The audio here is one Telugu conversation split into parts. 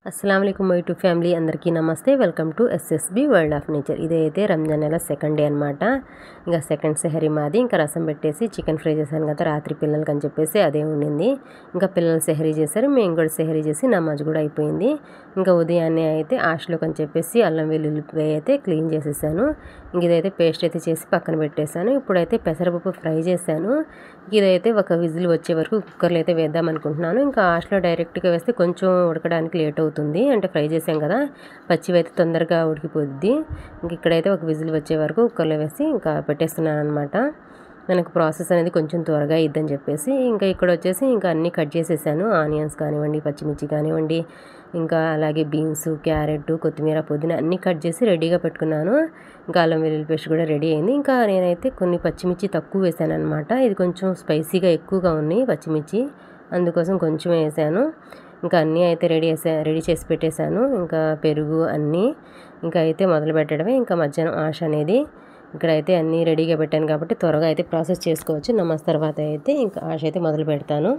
अस्सलाम वालेकुम మై టు ఫ్యామిలీ అందరికీ నమస్తే welcome to SSB world of nature. ఇదైతే రంజాన్ నెల సెకండ్ డే అనమాట। ఇంకా సెకండ్ సెహరీ మాది। ఇంకా రసం పెట్టేసి చికెన్ ఫ్రై చేశాను కదా రాత్రి పిల్లలకి అని చెప్పేసి అదే ఉండింది। ఇంకా పిల్లలు సెహరీ చేశారు, మేము కూడా సెహరీ చేసి నమాజ్ కూడా అయిపోయింది। ఇంకా ఉదయాన్నే అయితే ఆష్లోకి అని చెప్పేసి అల్లం వెల్లుల్లిపాయ అయితే క్లీన్ చేసేసాను। ఇంక ఇదైతే పేస్ట్ అయితే చేసి పక్కన పెట్టేశాను। ఇప్పుడైతే పెసరపప్పు ఫ్రై చేశాను। ఇదైతే ఒక విజిల్ వచ్చే వరకు కుక్కర్లో అయితే వేద్దాం అనుకుంటున్నాను। ఇంకా ఆష్లో డైరెక్ట్గా వేస్తే కొంచెం ఉడకడానికి లేట్ అవుతుంది, అంటే ఫ్రై చేసాం కదా, పచ్చివి అయితే తొందరగా ఉడికిపోద్ది। ఇంక ఇక్కడైతే ఒక విజిల్ వచ్చే వరకు కుక్కర్లో వేసి ఇంకా పెట్టేస్తున్నాను అనమాట। మనకు ప్రాసెస్ అనేది కొంచెం త్వరగా ఇద్దని చెప్పేసి ఇంకా ఇక్కడ వచ్చేసి ఇంకా అన్నీ కట్ చేసేసాను। ఆనియన్స్ కానివ్వండి, పచ్చిమిర్చి కానివ్వండి, ఇంకా అలాగే బీన్స్, క్యారెట్, కొత్తిమీర, పుదీనా అన్నీ కట్ చేసి రెడీగా పెట్టుకున్నాను। ఇంకా అల్లం వెల్లుల్లి పేస్ట్ కూడా రెడీ అయింది। ఇంకా నేనైతే కొన్ని పచ్చిమిర్చి తక్కువ వేసాను అనమాట, ఇది కొంచెం స్పైసీగా ఎక్కువగా ఉన్నాయి పచ్చిమిర్చి, అందుకోసం కొంచెం వేసాను। ఇంకా అన్నీ అయితే రెడీ చేసి పెట్టేశాను। ఇంకా పెరుగు అన్నీ ఇంకా అయితే మొదలు పెట్టడమే। ఇంకా మధ్యాహ్నం ఆశ అనేది ఇక్కడైతే అన్నీ రెడీగా పెట్టాను కాబట్టి త్వరగా అయితే ప్రాసెస్ చేసుకోవచ్చు। నమాజ్ తర్వాత అయితే ఇంకా ఆశ అయితే మొదలు పెడతాను।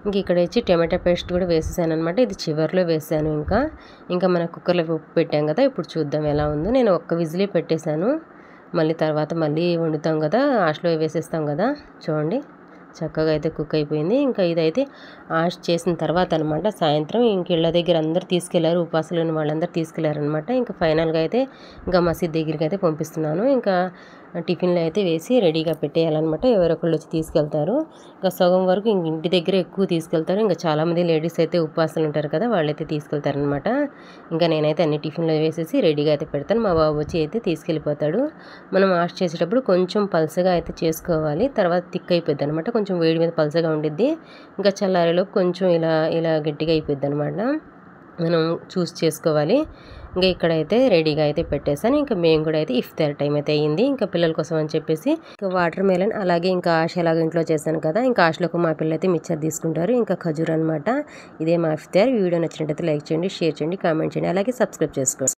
ఇంక ఇక్కడ వచ్చి టమాటా పేస్ట్ కూడా వేసేసాను అనమాట, ఇది చివరిలో వేసాను। ఇంకా మన కుక్కర్లో పెట్టాం కదా, ఇప్పుడు చూద్దాం ఎలా ఉందో। నేను ఒక్క విజిలే పెట్టేశాను, మళ్ళీ తర్వాత మళ్ళీ వండుతాం కదా, ఆశలో వేసేస్తాం కదా, చూడండి చక్కగా అయితే కుక్ అయిపోయింది। ఇంకా ఇదైతే ఆష్ చేసిన తర్వాత అనమాట, సాయంత్రం ఇంక ఇళ్ళ దగ్గర అందరు తీసుకెళ్లారు, ఉపాసాలు వాళ్ళందరూ తీసుకెళ్లారనమాట। ఇంకా ఫైనల్గా అయితే ఇంకా మసీద్ దగ్గరికి అయితే పంపిస్తున్నాను। ఇంకా టిఫిన్లో అయితే వేసి రెడీగా పెట్టేయాలన్నమాట, ఎవరొకళ్ళు వచ్చి తీసుకెళ్తారు। ఇంకా సగం వరకు ఇంక ఇంటి దగ్గర ఎక్కువ తీసుకెళ్తారు, ఇంకా చాలామంది లేడీస్ అయితే ఉపవాసాలు ఉంటారు కదా, వాళ్ళైతే తీసుకెళ్తారనమాట। ఇంకా నేనైతే అన్ని టిఫిన్లో వేసేసి రెడీగా అయితే పెడతాను, మా బాబు వచ్చి అయితే తీసుకెళ్ళిపోతాడు। మనం వాష్ చేసేటప్పుడు కొంచెం పల్సగా అయితే చేసుకోవాలి, తర్వాత థిక్ అయిపోద్ది అనమాట, కొంచెం వేడి మీద పల్సగా ఉండిద్ది। ఇంకా చల్లారేలోపు కొంచెం ఇలా గట్టిగా అయిపోద్ది అనమాట, మనం చూస్ చేసుకోవాలి। ఇంకా ఇక్కడైతే రెడీగా అయితే పెట్టేశాను। ఇంకా మేము కూడా అయితే ఇఫ్తార్ టైం అయితే అయ్యింది, ఇంకా పిల్లల కోసం అని చెప్పేసి ఇంకా వాటర్ మెలన్ అలాగే ఇంకా ఆశ ఎలాగో ఇంట్లో చేశాను కదా, ఇంకా ఆశలోకి మా పిల్లలు అయితే మిక్చర్ తీసుకుంటారు, ఇంకా ఖజూర్ అనమాట। ఇదే మా ఇఫ్తార్। వీడియో నచ్చినట్టయితే లైక్ చేయండి, షేర్ చేయండి, కామెంట్ చేయండి, అలాగే సబ్స్క్రైబ్ చేసుకోండి।